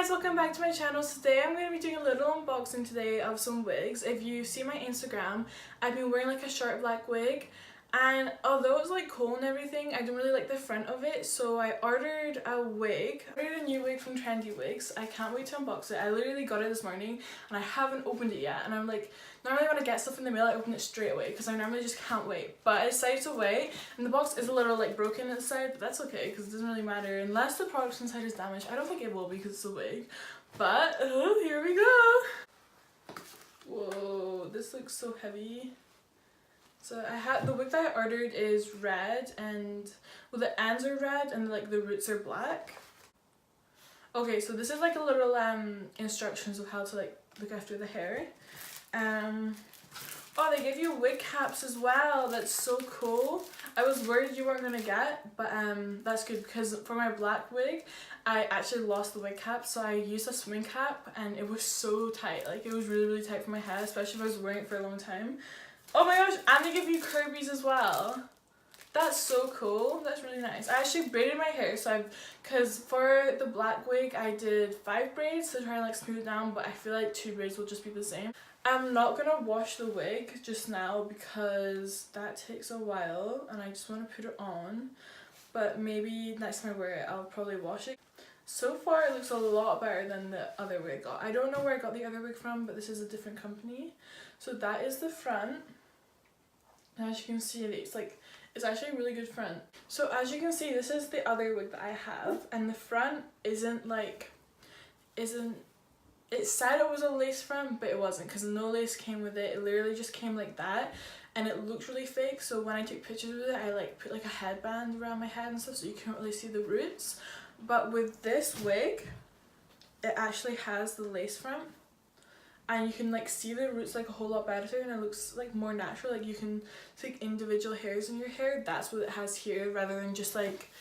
guys, welcome back to my channel. So today I'm going to be doing a little unboxing today of some wigs. If you see my Instagram, I've been wearing like a short black wig, and although it's like cool and everything, I don't really like the front of it, so I ordered a wig. I ordered a new wig from Trendywigs. I can't wait to unbox it. I literally got it this morning and I haven't opened it yet, and I'm like, normally when I get stuff in the mail I open it straight away because I normally just can't wait, but I decided to wait, and the box is a little like broken inside, but that's okay because it doesn't really matter unless the product inside is damaged. I don't think it will because it's a wig, but here we go. Whoa, this looks so heavy. So I had the wig that I ordered is red, and well, the ends are red and like the roots are black. Okay, so this is like a little instructions of how to like look after the hair. Oh, they give you wig caps as well. That's so cool. I was worried you weren't gonna get, but that's good because for my black wig I actually lost the wig cap, so I used a swimming cap and it was so tight. Like it was really tight for my head, especially if I was wearing it for a long time. Oh my gosh, and they give you Kirby's as well. That's so cool. That's really nice. I actually braided my hair, so because for the black wig I did 5 braids to try and like smooth it down, but I feel like 2 braids will just be the same. I'm not gonna wash the wig just now because that takes a while and I just want to put it on, but maybe next time I wear it I'll probably wash it. So far it looks a lot better than the other wig I got. I don't know where I got the other wig from, but this is a different company. So that is the front. As you can see, it's actually a really good front. So as you can see, this is the other wig that I have, and the front it said it was a lace front, but it wasn't because no lace came with it. It literally just came like that, and it looked really fake. So when I took pictures with it, I like put like a headband around my head and stuff so you can't really see the roots. But with this wig, it actually has the lace front, and you can like see the roots like a whole lot better, and it looks like more natural. Like you can take individual hairs in your hair. That's what it has here, rather than just like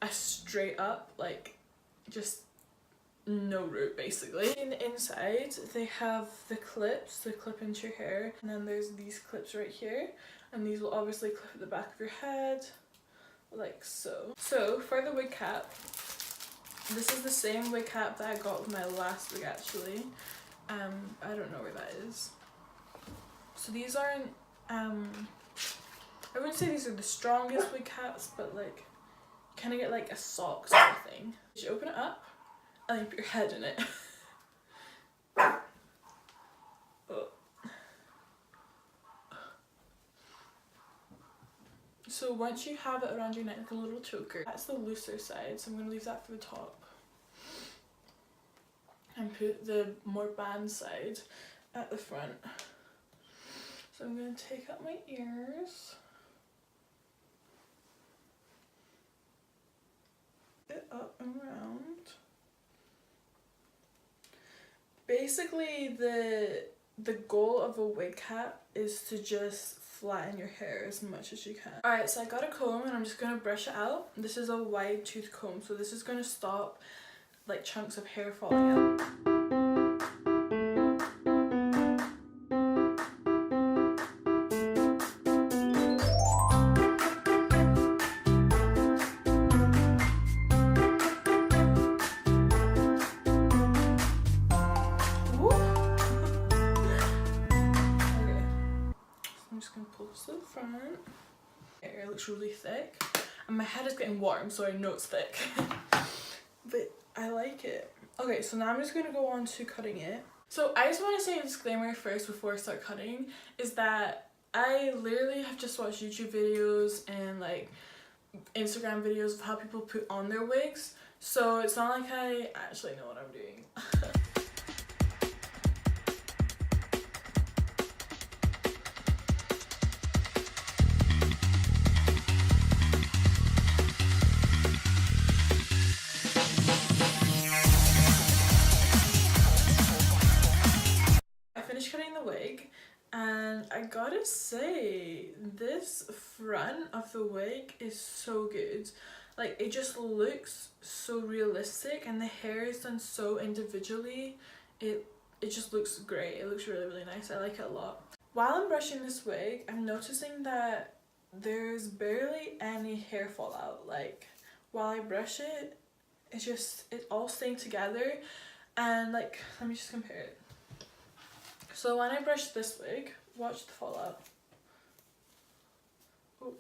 a straight up like just no root basically. In the inside they have the clips to clip into your hair, and then there's these clips right here, and these will obviously clip at the back of your head like so. So for the wig cap, this is the same wig cap that I got with my last wig actually. I don't know where that is. So these aren't I wouldn't say these are the strongest wig caps, but like kind of get like a sock sort of thing. You open it up and then put your head in it. Oh. So once you have it around your neck like a little choker, that's the looser side, so I'm going to leave that for the top and put the more band side at the front. So I'm going to take out my ears, it up and around. Basically the goal of a wig cap is to just flatten your hair as much as you can. Alright, so I got a comb and I'm just going to brush it out. This is a wide tooth comb, so this is going to stop like chunks of hair falling out. To the front. Hair looks really thick, and my head is getting warm, so I know it's thick. But I like it. Okay, so now I'm just gonna go on to cutting it. So I just want to say a disclaimer first before I start cutting, is that I literally have just watched YouTube videos and like Instagram videos of how people put on their wigs, so it's not like I actually know what I'm doing. Cutting the wig, and I gotta say this front of the wig is so good. Like it just looks so realistic, and the hair is done so individually. It just looks great. It looks really nice. I like it a lot. While I'm brushing this wig, I'm noticing that there's barely any hair fallout. Like while I brush it, it's all staying together. And like, let me just compare it. So when I brush this wig, watch the fallout. Ooh.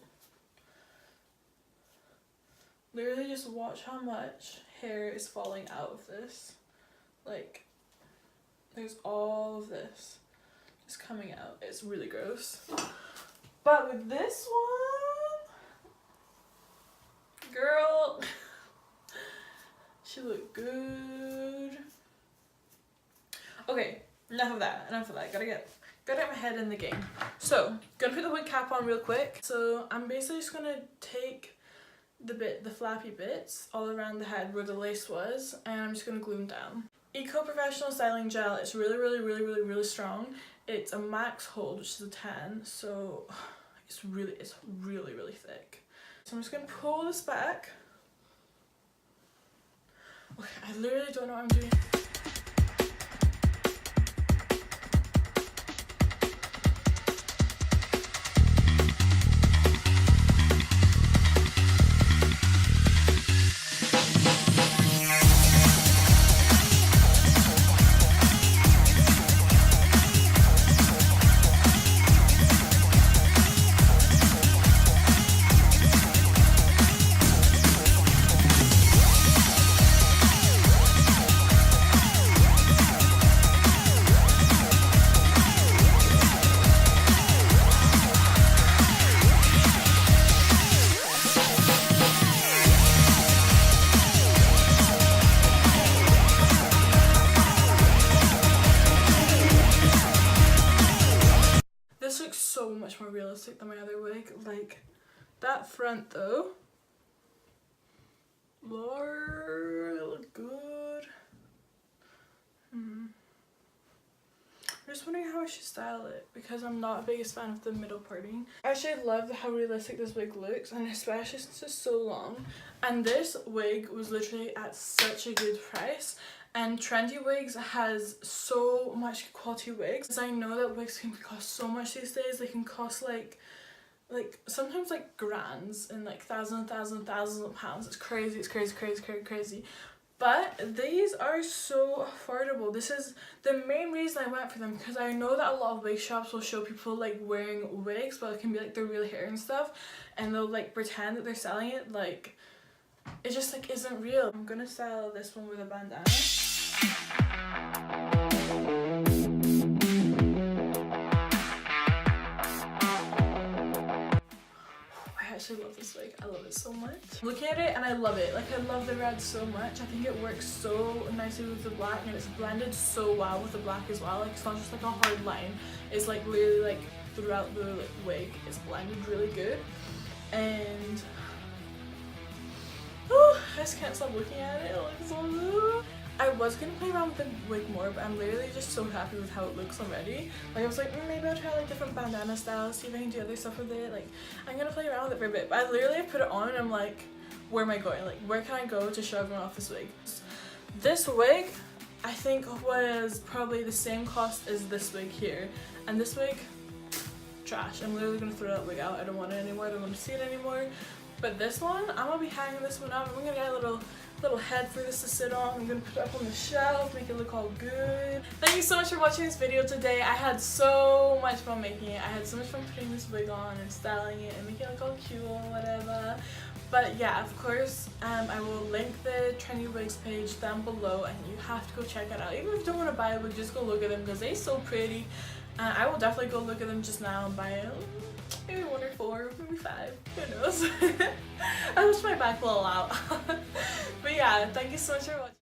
Literally just watch how much hair is falling out of this. Like, there's all of this just coming out. It's really gross. But with this one, girl, she looked good. Okay, enough of that. Gotta get my head in the game. So, gonna put the wig cap on real quick. So I'm basically just gonna take the flappy bits all around the head where the lace was, and I'm just gonna glue them down. Eco Professional Styling Gel. It's really strong. It's a max hold, which is a 10, so it's really thick. So I'm just gonna pull this back. Okay, I literally don't know what I'm doing. So much more realistic than my other wig. Like, that front though, Lord, it looked good. I'm just wondering how I should style it, because I'm not a biggest fan of the middle parting. I actually love how realistic this wig looks, and especially since it's so long. And this wig was literally at such a good price. And Trendywigs has so much quality wigs. Because I know that wigs can cost so much these days. They can cost like sometimes like grands and like thousands of pounds. It's crazy, it's crazy. But these are so affordable. This is the main reason I went for them, because I know that a lot of wig shops will show people like wearing wigs, but it can be like their real hair and stuff, and they'll like pretend that they're selling it like it just like isn't real. I'm gonna style this one with a bandana. I actually love this wig. I love it so much. Looking at it and I love it. Like, I love the red so much. I think it works so nicely with the black, and it's blended so well with the black as well. Like, it's not just like a hard line. It's like literally like throughout the wig, it's blended really good. And I just can't stop looking at it. It looks so good. I was gonna play around with the wig more, but I'm literally just so happy with how it looks already. Like, I was like, maybe I'll try like different bandana styles, see if I can do other stuff with it. Like, I'm gonna play around with it for a bit. But I literally put it on and I'm like, where am I going? Like, where can I go to show everyone off this wig? This wig, I think, was probably the same cost as this wig here. And this wig, trash. I'm literally gonna throw that wig out. I don't want it anymore. I don't want to see it anymore. But this one, I'm gonna be hanging this one up. I'm gonna get a little head for this to sit on. I'm gonna put it up on the shelf, make it look all good. Thank you so much for watching this video today. I had so much fun making it. I had so much fun putting this wig on and styling it and making it look all cute or whatever. But yeah, of course, I will link the Trendywigs page down below, and you have to go check it out. Even if you don't want to buy a wig, just go look at them because they're so pretty. I will definitely go look at them just now and buy it. Maybe 1 or 4, maybe 5, who knows. I wish my back will allow. But yeah, thank you so much for watching.